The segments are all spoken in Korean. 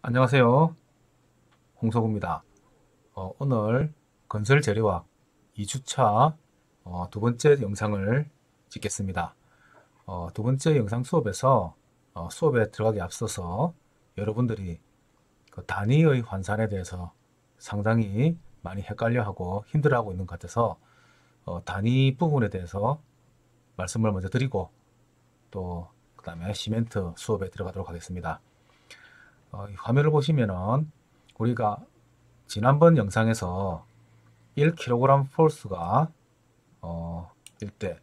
안녕하세요. 홍석우입니다. 오늘 건설 재료학 2주차 두 번째 영상을 찍겠습니다. 두 번째 영상 수업에서 수업에 들어가기 앞서서 여러분들이 그 단위의 환산에 대해서 상당히 많이 헷갈려하고 힘들어하고 있는 것 같아서 단위 부분에 대해서 말씀을 먼저 드리고 또 그 다음에 시멘트 수업에 들어가도록 하겠습니다. 이 화면을 보시면은 우리가 지난번 영상에서 1kg 폴스가 일 때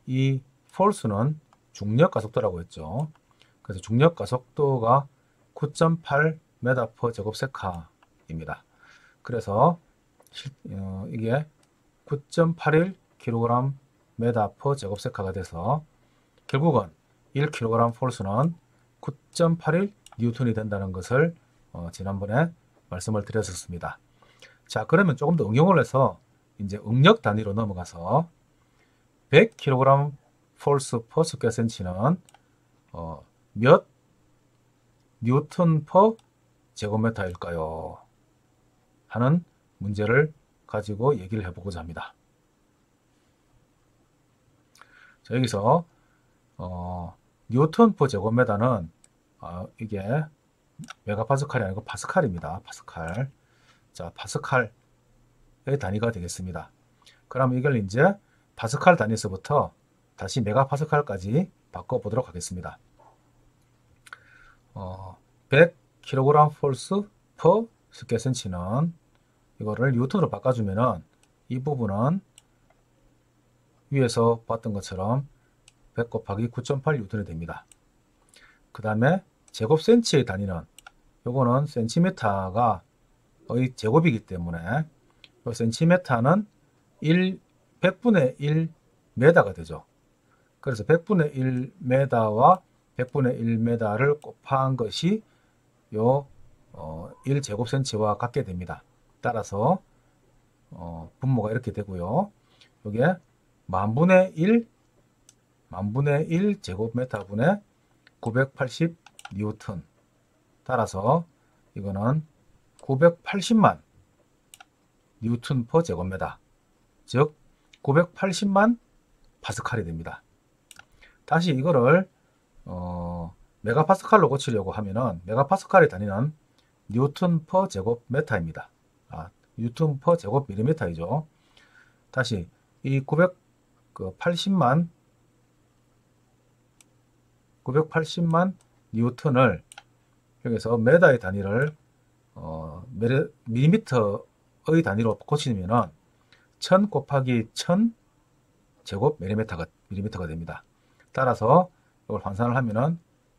이 폴스는 중력 가속도라고 했죠. 그래서 중력 가속도가 9.8m 제곱세카입니다. 그래서 이게 9.81kg 제곱세카가 돼서 결국은 1kg 폴스는 9.81 뉴턴이 된다는 것을 지난번에 말씀을 드렸었습니다. 자, 그러면 조금 더 응용을 해서 이제 응력 단위로 넘어가서 100kg 폴스 퍼 스퀘어 센치는 몇 뉴턴 퍼 제곱미터일까요? 하는 문제를 가지고 얘기를 해보고자 합니다. 자, 여기서 뉴턴 퍼 제곱미터는 이게 메가파스칼이 아니고 파스칼입니다. 파스칼. 자, 파스칼의 단위가 되겠습니다. 그럼 이걸 이제 파스칼 단위에서부터 다시 메가파스칼까지 바꿔보도록 하겠습니다. 100kg 폴스 퍼 스퀘어 센치는 이거를 뉴턴으로 바꿔주면은 이 부분은 위에서 봤던 것처럼 100 곱하기 9.8 뉴턴이 됩니다. 그 다음에 제곱 센치의 단위는 요거는 센티미터가 의 제곱이기 때문에 요 센티미터는 100분의 1m가 되죠. 그래서 100분의 1m와 100분의 1m를 곱한 것이 요 1제곱센치와 같게 됩니다. 따라서 분모가 이렇게 되고요. 요게 만분의 1 제곱미터분의 980 뉴턴. 따라서 이거는 980만 뉴턴 퍼 제곱미터, 즉 980만 파스칼이 됩니다. 다시 이거를 메가파스칼로 고치려고 하면은 메가파스칼의 단위는 뉴턴 퍼 제곱미터입니다. 뉴턴 퍼 제곱밀리미터이죠. 다시 이 980만 뉴턴을 여기서 메다의 단위를 밀리미터의 단위로 고치면은 1000 곱하기 1000 제곱 밀리미터가 됩니다. 따라서 이걸 환산을 하면은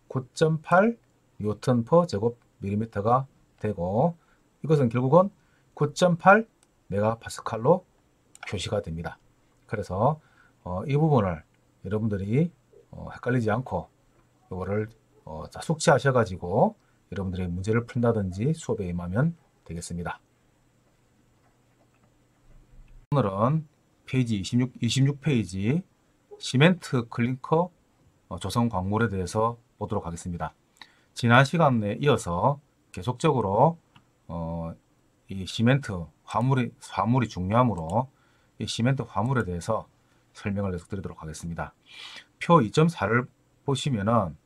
9.8 뉴턴 퍼 제곱 밀리미터가 되고 이것은 결국은 9.8 메가파스칼로 표시가 됩니다. 그래서 이 부분을 여러분들이 헷갈리지 않고 이거를 숙지하셔가지고 여러분들이 문제를 푼다든지 수업에 임하면 되겠습니다. 오늘은 페이지 26페이지 시멘트 클링커 조성 광물에 대해서 보도록 하겠습니다. 지난 시간에 이어서 계속적으로 이 시멘트 화물이 중요하므로 이 시멘트 화물에 대해서 설명을 계속 드리도록 하겠습니다. 표 2.4를 보시면은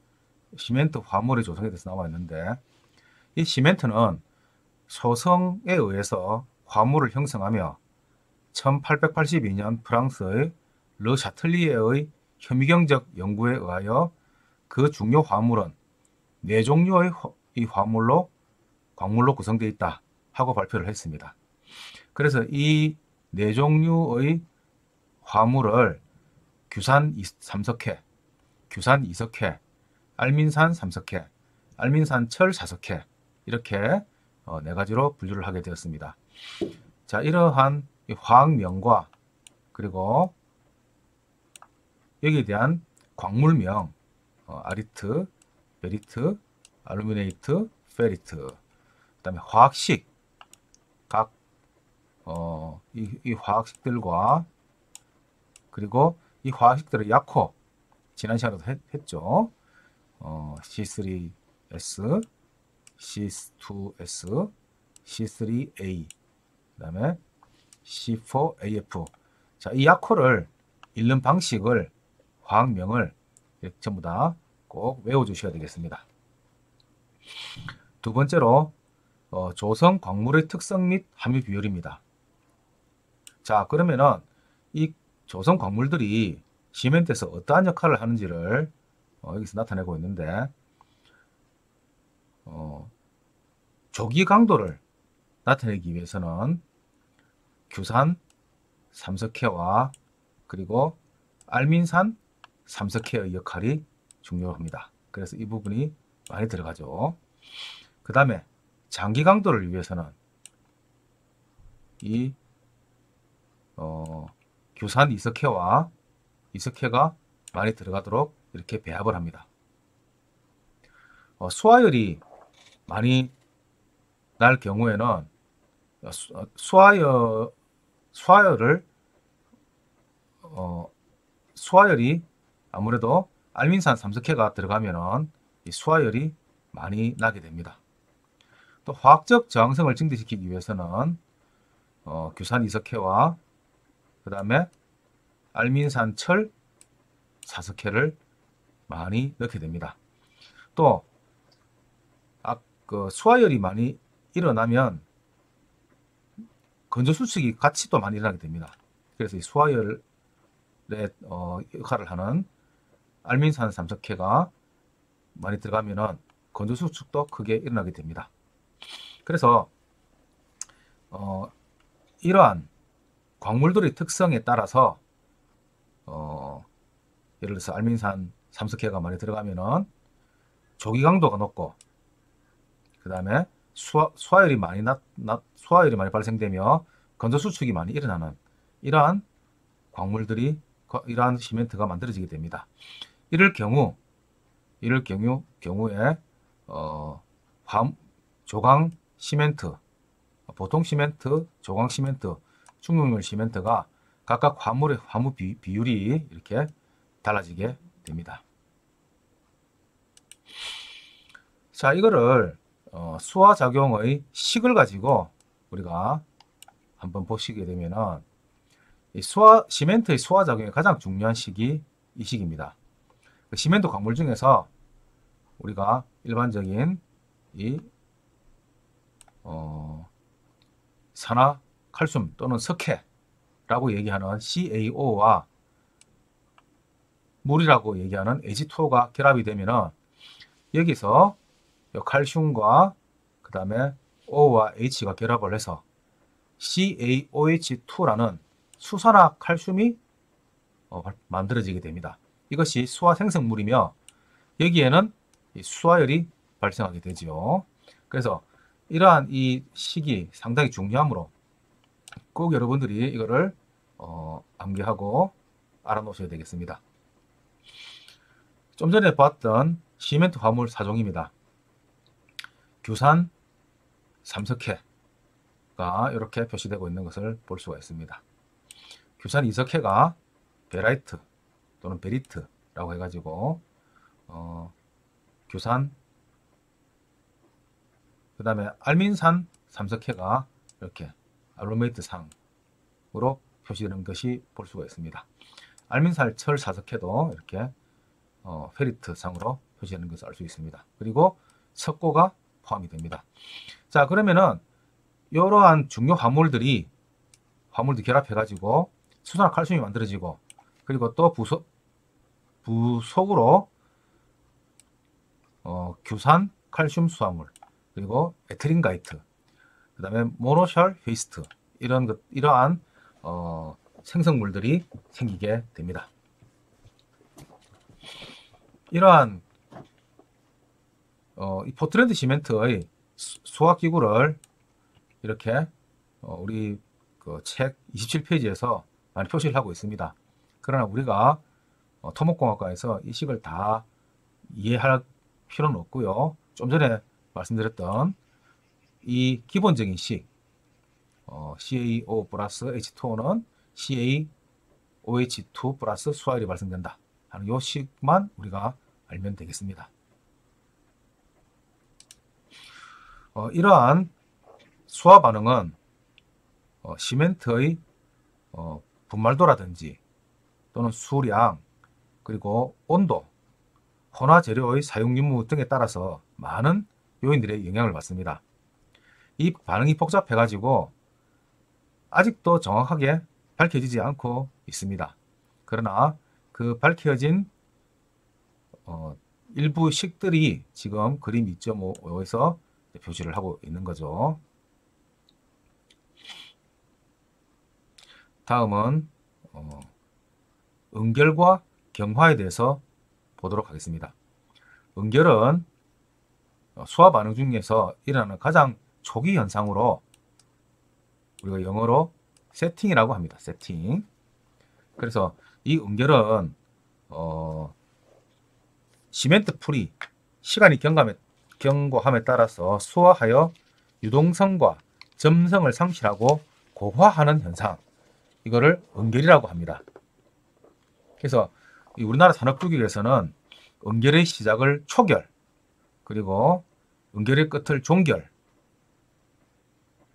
시멘트 화물의 조성에 대해서 나와 있는데 이 시멘트는 소성에 의해서 화물을 형성하며 1882년 프랑스의 르 샤틀리에의 현미경적 연구에 의하여 그 중요 화물은 4종류의 이 광물로 구성되어 있다 하고 발표를 했습니다. 그래서 이 4종류의 화물을 규산 3석회, 규산 2석회, 알민산 3석회, 알민산 철 4석회 이렇게 4가지로 분류를 하게 되었습니다. 자, 이러한 화학명과 그리고 여기에 대한 광물명 아리트, 베리트, 알루미네이트, 페리트 그 다음에 화학식 각 이 화학식들과 그리고 이 화학식들의 약호 지난 시간에도 했죠. C3S, C2S, C3A, 그 다음에 C4AF. 자, 이 약호를 읽는 방식을, 화학명을 이렇게 전부 다 꼭 외워주셔야 되겠습니다. 두 번째로 조성 광물의 특성 및 함유 비율입니다. 자, 그러면은 이 조성 광물들이 시멘트에서 어떠한 역할을 하는지를 여기서 나타내고 있는데, 조기 강도를 나타내기 위해서는 규산 삼석회와 그리고 알민산 삼석회의 역할이 중요합니다. 그래서 이 부분이 많이 들어가죠. 그 다음에 장기 강도를 위해서는 이 규산 이석회와 이석회가 많이 들어가도록 이렇게 배합을 합니다. 수화열이 많이 날 경우에는 수화열이 아무래도 알민산 삼석회가 들어가면은 이 수화열이 많이 나게 됩니다. 또 화학적 저항성을 증대시키기 위해서는 규산 이석회와 그 다음에 알민산 철 사석회를 많이 넣게 됩니다. 또 수화열이 많이 일어나면 건조 수축이 같이 또 많이 일어나게 됩니다. 그래서 이 수화열의 역할을 하는 알민산 삼석회가 많이 들어가면은 건조 수축도 크게 일어나게 됩니다. 그래서 이러한 광물들의 특성에 따라서 예를 들어서 알민산 삼석회가 많이 들어가면은 조기 강도가 높고, 그 다음에 수화열이 많이 발생되며 건조 수축이 많이 일어나는 이러한 광물들이, 이러한 시멘트가 만들어지게 됩니다. 이럴 경우에 조강 시멘트, 보통 시멘트, 조강 시멘트, 중용열 시멘트가 각각 화물의 화무 비율이 이렇게 달라지게 됩니다. 자, 이거를 수화작용의 식을 가지고 우리가 한번 보시게 되면은 이 시멘트의 수화작용의 가장 중요한 식이 이 식입니다. 그 시멘트 광물 중에서 우리가 일반적인 이 산화 칼슘 또는 석회라고 얘기하는 CaO와 물이라고 얘기하는 H2O가 결합이 되면은 여기서 칼슘과 그 다음에 O와 H가 결합을 해서 CaOH2라는 수산화 칼슘이 만들어지게 됩니다. 이것이 수화 생성물이며 여기에는 수화열이 발생하게 되죠. 그래서 이러한 이 식이 상당히 중요하므로 꼭 여러분들이 이거를 암기하고 알아놓으셔야 되겠습니다. 좀 전에 봤던 시멘트 화물 4종입니다. 규산 삼석회가 이렇게 표시되고 있는 것을 볼 수가 있습니다. 규산 이석회가 베라이트 또는 베리트라고 해가지고 규산, 그 다음에 알민산 삼석회가 이렇게 알루메이트 상으로 표시되는 것이 볼 수가 있습니다. 알민산 철 사석회도 이렇게 페리트 상으로 표시되는 것을 알 수 있습니다. 그리고 석고가 포함이 됩니다. 자, 그러면은 이러한 중요 화물들이 결합해 가지고 수산화 칼슘이 만들어지고, 그리고 또 부속으로 규산 칼슘 수화물, 그리고 에트린가이트, 그 다음에 모노셜 페이스트, 이러한 생성물들이 생기게 됩니다. 이러한 이 포트랜드 시멘트의 수화기구를 이렇게 우리 그 책 27페이지에서 많이 표시를 하고 있습니다. 그러나 우리가 토목공학과에서 이 식을 다 이해할 필요는 없고요. 좀 전에 말씀드렸던 이 기본적인 식 CaO 플러스 H2O는 CaOH2 플러스 수화열이 발생된다 하는 이 식만 우리가 알면 되겠습니다. 이러한 수화 반응은 시멘트의 분말도라든지 또는 수량, 그리고 온도, 혼화 재료의 사용 유무 등에 따라서 많은 요인들의 영향을 받습니다. 이 반응이 복잡해 가지고 아직도 정확하게 밝혀지지 않고 있습니다. 그러나 그 밝혀진 일부 식들이 지금 그림 2.5에서 표시를 하고 있는 거죠. 다음은 응결과 경화에 대해서 보도록 하겠습니다. 응결은 수화 반응 중에서 일어나는 가장 초기 현상으로 우리가 영어로 세팅이라고 합니다. 세팅. 그래서 이 응결은 시멘트 풀이 시간이 경과함에 따라서 수화하여 유동성과 점성을 상실하고 고화하는 현상, 이거를 응결이라고 합니다. 그래서 우리나라 산업규격에서는 응결의 시작을 초결, 그리고 응결의 끝을 종결,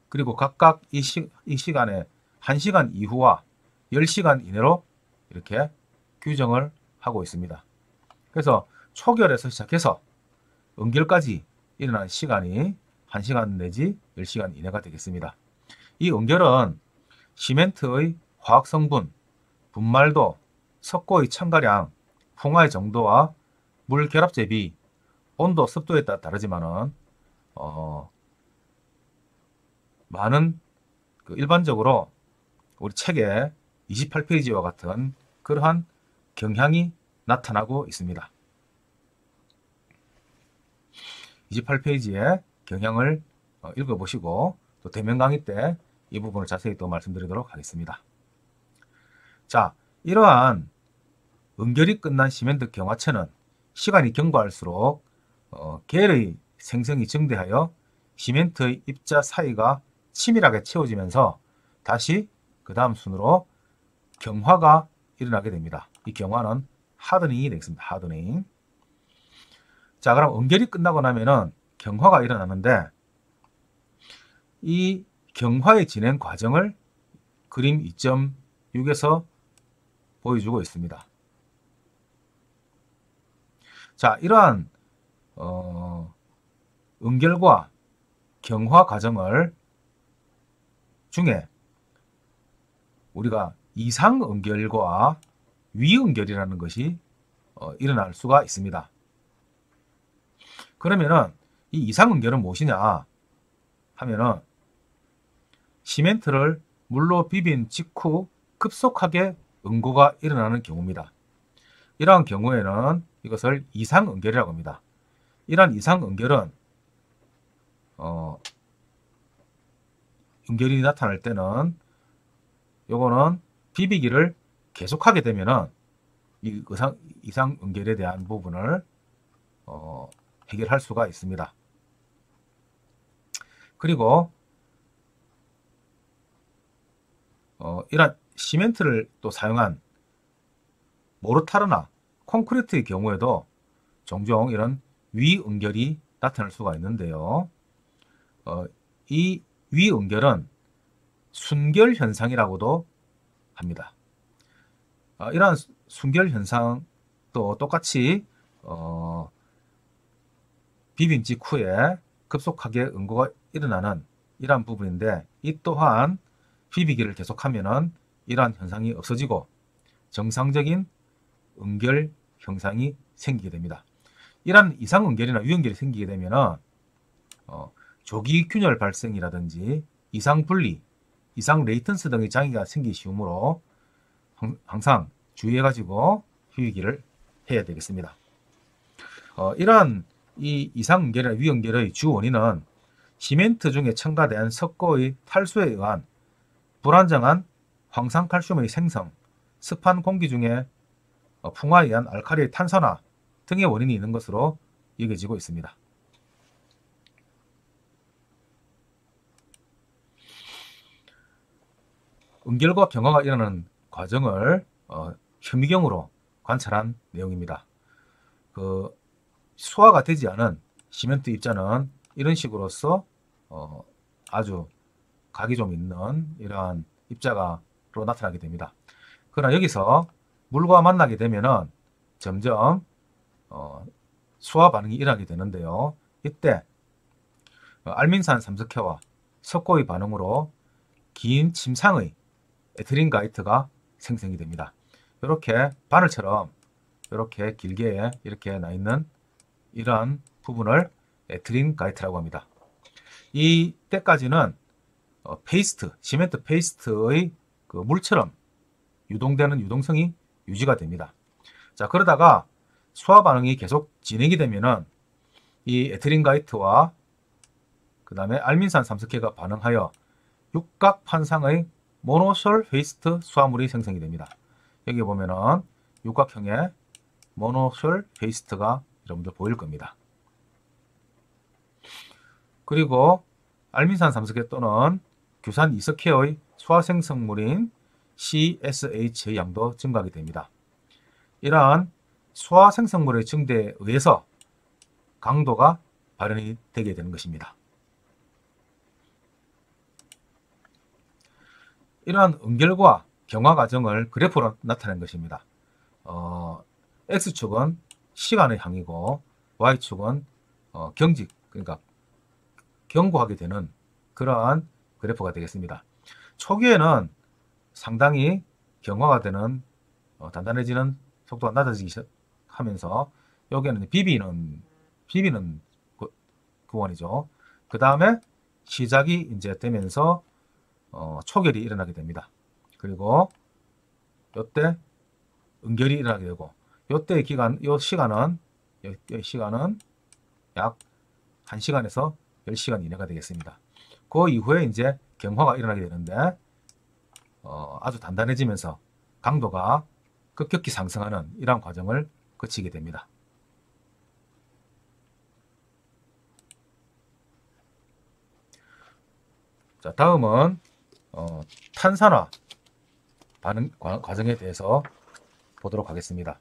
그리고 각각 이 시간에 1시간 이후와 10시간 이내로 이렇게 규정을 하고 있습니다. 그래서 초결에서 시작해서 응결까지 일어나는 시간이 1시간 내지 10시간 이내가 되겠습니다. 이 응결은 시멘트의 화학성분, 분말도, 석고의 첨가량, 풍화의 정도와 물 결합 대비, 온도, 습도에 따라 다르지만은 많은 일반적으로 우리 책의 28페이지와 같은 그러한 경향이 나타나고 있습니다. 28페이지의 경향을 읽어보시고 또 대면 강의 때 이 부분을 자세히 또 말씀드리도록 하겠습니다. 자, 이러한 응결이 끝난 시멘트 경화체는 시간이 경과할수록 겔의 생성이 증대하여 시멘트의 입자 사이가 치밀하게 채워지면서 다시 그 다음 순으로 경화가 일어나게 됩니다. 이 경화는 하드닝이 되겠습니다. 하드닝. 자, 그럼 응결이 끝나고 나면은 경화가 일어나는데 이 경화의 진행 과정을 그림 2.6에서 보여주고 있습니다. 자, 이러한 응결과 경화 과정을 중에 우리가 이상응결과 위응결이라는 것이 일어날 수가 있습니다. 그러면은 이 이상응결은 무엇이냐 하면은 시멘트를 물로 비빈 직후 급속하게 응고가 일어나는 경우입니다. 이러한 경우에는 이것을 이상응결이라고 합니다. 이러한 이상응결은 응결이 나타날 때는 요거는 비비기를 계속하게 되면은 이 이상응결에 대한 부분을 해결할 수가 있습니다. 그리고 이런 시멘트를 또 사용한 모르타르나 콘크리트의 경우에도 종종 이런 위응결이 나타날 수가 있는데요. 이 위응결은 순결 현상이라고도 합니다. 이러한 순결 현상도 똑같이 비빈 직후에 급속하게 응고가 일어나는 이러한 부분인데, 이 또한 비비기를 계속하면은 이러한 현상이 없어지고 정상적인 응결 형상이 생기게 됩니다. 이러한 이상응결이나 위응결이 생기게 되면은 조기 균열 발생이라든지 이상분리, 이상 레이턴스 등의 장애가 생기기 쉬우므로 항상 주의해가지고 비비기를 해야 되겠습니다. 이러한 이 이상응결이나 위응결의 주 원인은 시멘트 중에 첨가된 석고의 탈수에 의한 불안정한 황산칼슘의 생성, 습한 공기 중에 풍화에 의한 알칼리의 탄산화 등의 원인이 있는 것으로 여겨지고 있습니다. 응결과 경화가 일어나는 과정을 현미경으로 관찰한 내용입니다. 수화가 되지 않은 시멘트 입자는 이런 식으로서 아주 각이 좀 있는 이러한 입자가로 나타나게 됩니다. 그러나 여기서 물과 만나게 되면은 점점 수화 반응이 일어나게 되는데요. 이때 알민산 삼석회와 석고의 반응으로 긴 침상의 에틸린 가이트가 생성이 됩니다. 이렇게 바늘처럼 이렇게 길게 이렇게 나 있는 이러한 부분을 에틸린 가이트라고 합니다. 이 때까지는 페이스트, 시멘트 페이스트의 그 물처럼 유동되는 유동성이 유지가 됩니다. 자, 그러다가 수화 반응이 계속 진행이 되면은 이 에틸린 가이트와 그 다음에 알민산 삼석회가 반응하여 육각 판상의 모노솔 페이스트 수화물이 생성이 됩니다. 여기 보면은 육각형의 모노솔 페이스트가 여러분들 보일 겁니다. 그리고 알민산 삼석회 또는 규산 이석회의 수화 생성물인 CSH의 양도 증가하게 됩니다. 이러한 수화 생성물의 증대에 의해서 강도가 발현이 되게 되는 것입니다. 이러한 응결과 경화 과정을 그래프로 나타낸 것입니다. X축은 시간의 항이고 Y축은 경직, 그러니까 경고하게 되는 그러한 그래프가 되겠습니다. 초기에는 상당히 경화가 되는 단단해지는 속도가 낮아지기 하면서 여기에는 비비는 구간이죠. 그 다음에 시작이 이제 되면서 초결이 일어나게 됩니다. 그리고 이때 응결이 일어나게 되고 이때 시간은 약 1시간에서 10시간 이내가 되겠습니다. 그 이후에 이제 경화가 일어나게 되는데 아주 단단해지면서 강도가 급격히 상승하는 이러한 과정을 거치게 됩니다. 자, 다음은 탄산화 반응 과정에 대해서 보도록 하겠습니다.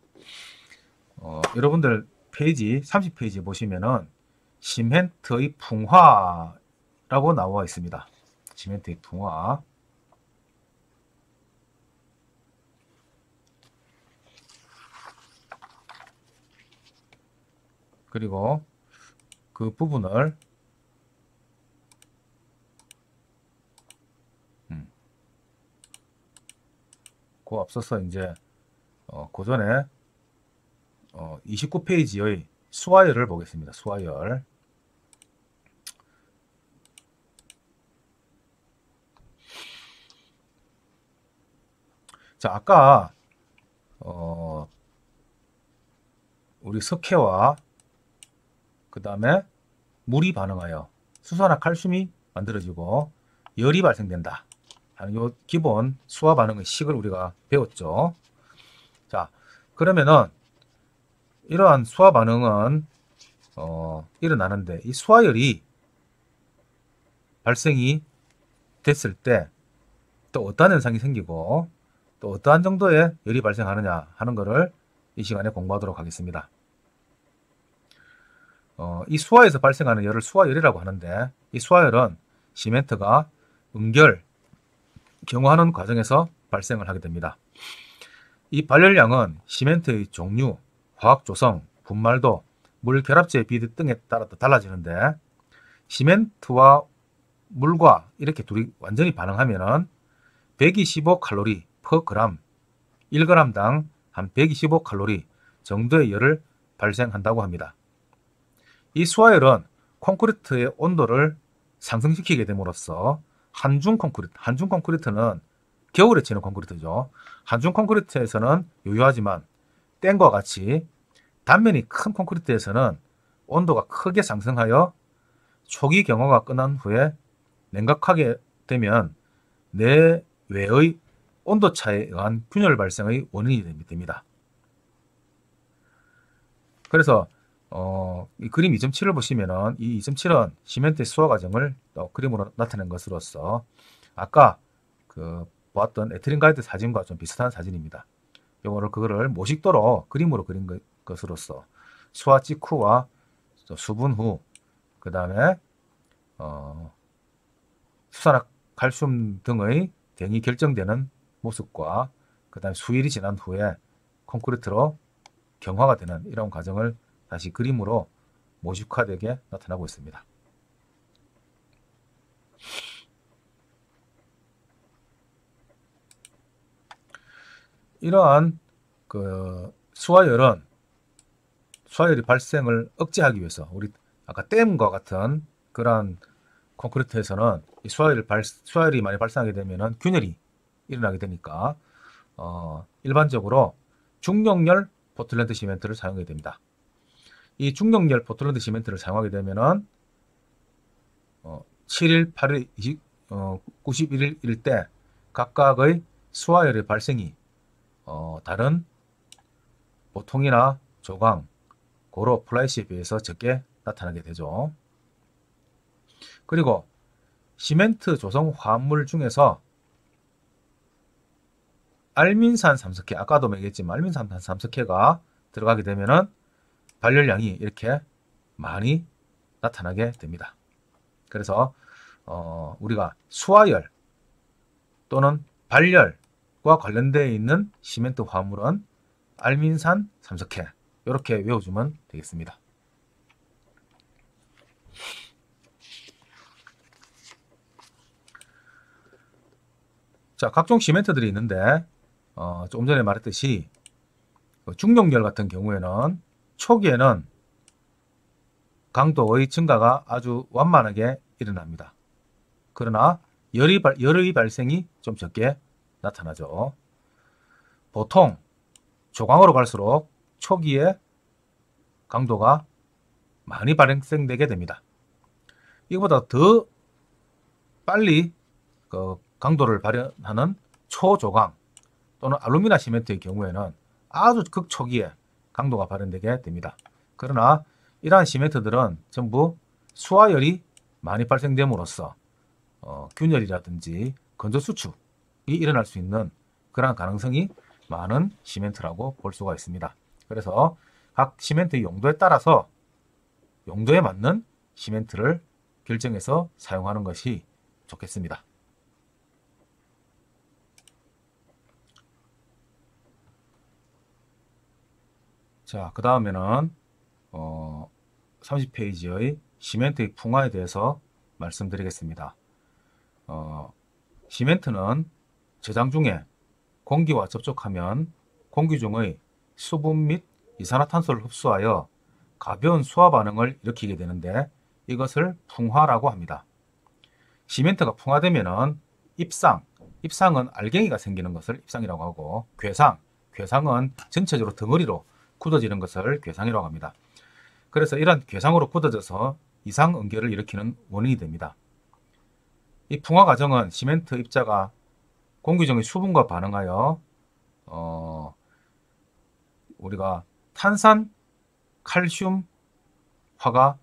여러분들 페이지 30페이지 보시면은 시멘트의 풍화라고 나와 있습니다. 시멘트의 풍화. 그리고 그 부분을 그 앞서서 이제 그 전에 29페이지의 수화열을 보겠습니다. 수화열. 자, 아까 우리 석회와 그 다음에 물이 반응하여 수소나 칼슘이 만들어지고 열이 발생된다 하는 요 기본 수화 반응의 식을 우리가 배웠죠. 자, 그러면은 이러한 수화 반응은 일어나는데 이 수화열이 발생이 됐을 때 또 어떠한 현상이 생기고 또 어떠한 정도의 열이 발생하느냐 하는 것을 이 시간에 공부하도록 하겠습니다. 이 수화에서 발생하는 열을 수화열이라고 하는데 이 수화열은 시멘트가 응결, 경화하는 과정에서 발생을 하게 됩니다. 이 발열량은 시멘트의 종류, 화학 조성, 분말도, 물 결합체 비율 등에 따라 달라지는데 시멘트와 물과 이렇게 둘이 완전히 반응하면은 125칼로리 per 그램, 1g당 한 125칼로리 정도의 열을 발생한다고 합니다. 이 수화열은 콘크리트의 온도를 상승시키게 됨으로써 한중 콘크리트는 겨울에 치는 콘크리트죠. 한중 콘크리트에서는 유효하지만 땡과 같이 단면이 큰 콘크리트에서는 온도가 크게 상승하여 초기 경화가 끝난 후에 냉각하게 되면 내외의 온도차에 의한 균열 발생의 원인이 됩니다. 그래서 이 그림 2.7을 보시면은 이 2.7은 시멘트의 수화 과정을 그림으로 나타낸 것으로서 아까 그 보았던 에틸린 가이드 사진과 좀 비슷한 사진입니다. 그거를 모식도로 그림으로 그린 것으로서 수화 직후와 수분 후 그 다음에 수산화칼슘 등의 대응이 결정되는 모습과 그 다음에 수일이 지난 후에 콘크리트로 경화가 되는 이런 과정을 다시 그림으로 모식화되게 나타나고 있습니다. 이러한 그 수화열이 발생을 억제하기 위해서 우리 아까 댐과 같은 그러한 콘크리트에서는 이 수화열이 많이 발생하게 되면은 균열이 일어나게 되니까 일반적으로 중용열 포틀랜드 시멘트를 사용하게 됩니다. 이 중용열 포틀랜드 시멘트를 사용하게 되면은 7일, 8일, 91일일 때 각각의 수화열의 발생이 다른 보통이나 조강, 고로, 플라이시에 비해서 적게 나타나게 되죠. 그리고 시멘트 조성 화합물 중에서 알민산 삼석회, 아까도 얘기했지만 알민산 삼석회가 들어가게 되면은 발열량이 이렇게 많이 나타나게 됩니다. 그래서 우리가 수화열 또는 발열과 관련되어 있는 시멘트 화합물은 알민산 삼석회 이렇게 외워주면 되겠습니다. 자, 각종 시멘트들이 있는데 조금 전에 말했듯이 중용열 같은 경우에는 초기에는 강도의 증가가 아주 완만하게 일어납니다. 그러나 열의 발생이 좀 적게 나타나죠. 보통 조강으로 갈수록 초기에 강도가 많이 발생되게 됩니다. 이거보다 더 빨리 강도를 발현하는 초조강 또는 알루미늄 시멘트의 경우에는 아주 극초기에 강도가 발현되게 됩니다. 그러나 이러한 시멘트들은 전부 수화열이 많이 발생됨으로써 균열이라든지 건조 수축이 일어날 수 있는 그러한 가능성이 많은 시멘트라고 볼 수가 있습니다. 그래서 각 시멘트의 용도에 따라서 용도에 맞는 시멘트를 결정해서 사용하는 것이 좋겠습니다. 자, 그 다음에는 30페이지의 시멘트의 풍화에 대해서 말씀드리겠습니다. 시멘트는 저장 중에 공기와 접촉하면 공기 중의 수분 및 이산화탄소를 흡수하여 가벼운 수화 반응을 일으키게 되는데 이것을 풍화라고 합니다. 시멘트가 풍화되면은 입상은 알갱이가 생기는 것을 입상이라고 하고 괴상은 전체적으로 덩어리로 굳어지는 것을 괴상이라고 합니다. 그래서 이런 괴상으로 굳어져서 이상 응결을 일으키는 원인이 됩니다. 이 풍화 과정은 시멘트 입자가 공기 중의 수분과 반응하여 우리가 탄산 칼슘화가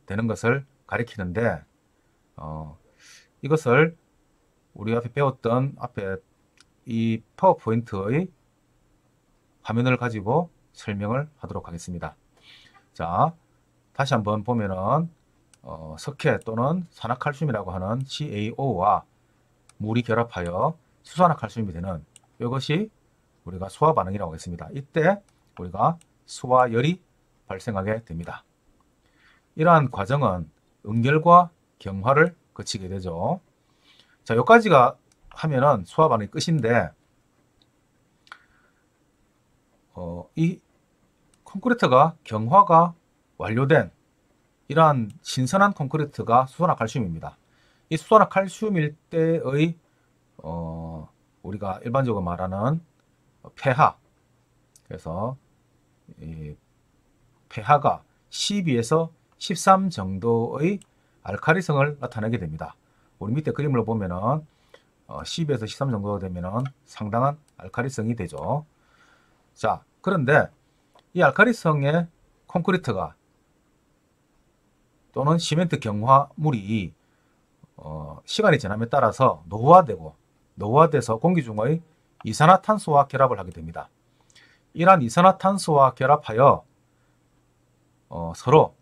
되는 것을 가리키는데 이것을 우리 앞에 배웠던 이 파워포인트의 화면을 가지고 설명을 하도록 하겠습니다. 자, 다시 한번 보면은 석회 또는 산화칼슘이라고 하는 CaO와 물이 결합하여 수산화칼슘이 되는 이것이 우리가 수화 반응이라고 했습니다. 이때 우리가 수화열이 발생하게 됩니다. 이러한 과정은 응결과 경화를 거치게 되죠. 자, 여기까지가 하면은 수화 반응이 끝인데 이 콘크리트가 경화가 완료된 이러한 신선한 콘크리트가 수산화칼슘입니다. 이 수산화칼슘일 때의 우리가 일반적으로 말하는 pH, 그래서 이 pH가 12에서 13 정도의 알칼리성을 나타내게 됩니다. 우리 밑에 그림을 보면은 12에서 13 정도 되면은 상당한 알칼리성이 되죠. 자, 그런데 이 알칼리성의 콘크리트가 또는 시멘트 경화물이 시간이 지남에 따라서 노화돼서 공기 중의 이산화탄소와 결합을 하게 됩니다. 이러한 이산화탄소와 결합하여 서로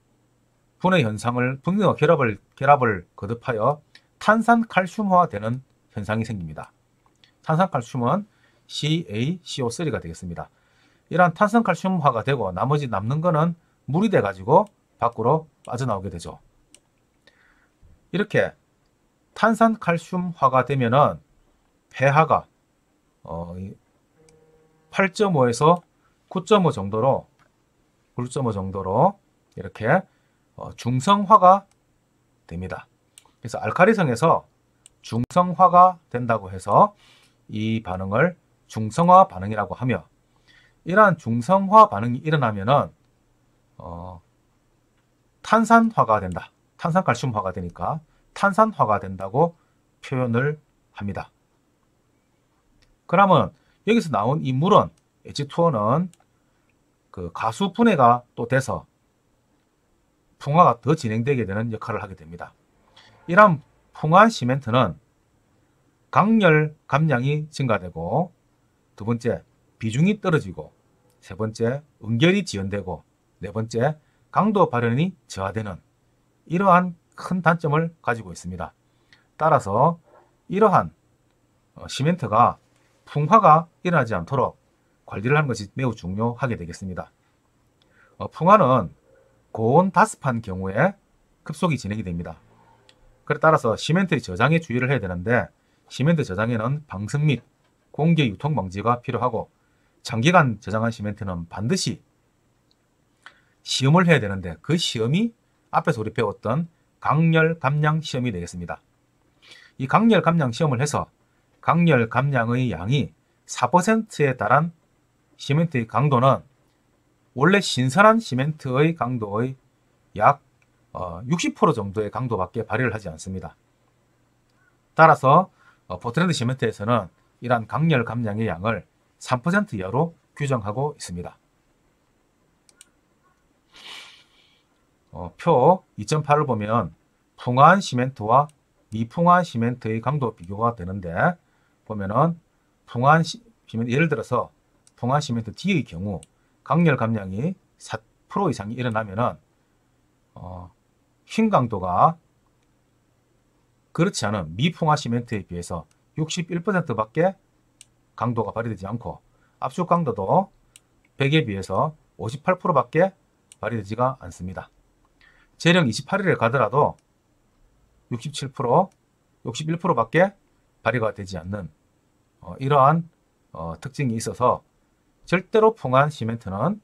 분해 현상을 분해와 결합을 거듭하여 탄산칼슘화되는 현상이 생깁니다. 탄산칼슘은 CaCO3가 되겠습니다. 이러한 탄산칼슘화가 되고 나머지 남는 거는 물이 돼 가지고 밖으로 빠져나오게 되죠. 이렇게 탄산칼슘화가 되면은 pH가 8.5에서 9.5 정도로 이렇게 중성화가 됩니다. 그래서 알카리성에서 중성화가 된다고 해서 이 반응을 중성화 반응이라고 하며, 이러한 중성화 반응이 일어나면은 탄산화가 된다. 탄산칼슘화가 되니까 탄산화가 된다고 표현을 합니다. 그러면 여기서 나온 이 물은 H2O는 그 가수 분해가 또 돼서 풍화가 더 진행되게 되는 역할을 하게 됩니다. 이러한 풍화한 시멘트는 강열 감량이 증가되고, 두 번째 비중이 떨어지고, 세 번째 응결이 지연되고, 네 번째 강도 발현이 저하되는 이러한 큰 단점을 가지고 있습니다. 따라서 이러한 시멘트가 풍화가 일어나지 않도록 관리를 하는 것이 매우 중요하게 되겠습니다. 풍화는 고온 다습한 경우에 급속히 진행이 됩니다. 그에 따라서 시멘트의 저장에 주의를 해야 되는데, 시멘트 저장에는 방승 및 공기 유통 방지가 필요하고, 장기간 저장한 시멘트는 반드시 시험을 해야 되는데, 그 시험이 앞에서 우리 배웠던 강열 감량 시험이 되겠습니다. 이 강열 감량 시험을 해서 강열 감량의 양이 4%에 달한 시멘트의 강도는 원래 신선한 시멘트의 강도의 약 60% 정도의 강도밖에 발휘를 하지 않습니다. 따라서 포트랜드 시멘트에서는 이러한 강열 감량의 양을 3% 이하로 규정하고 있습니다. 표 2.8을 보면 풍화한 시멘트와 미풍화한 시멘트의 강도 비교가 되는데, 보면은 풍화한 시멘트, 예를 들어서 풍화한 시멘트 D의 경우 강열 감량이 4% 이상이 일어나면은 흰 강도가 그렇지 않은 미풍화 시멘트에 비해서 61%밖에 강도가 발휘되지 않고, 압축 강도도 100에 비해서 58%밖에 발휘되지가 않습니다. 제령 28일에 가더라도 67%, 61%밖에 발휘가 되지 않는 이러한 특징이 있어서 절대로 풍화한 시멘트는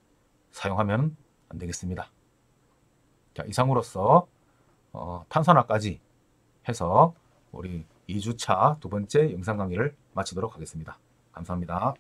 사용하면 안 되겠습니다. 자, 이상으로서 탄산화까지 해서 우리 2주차 두 번째 영상 강의를 마치도록 하겠습니다. 감사합니다.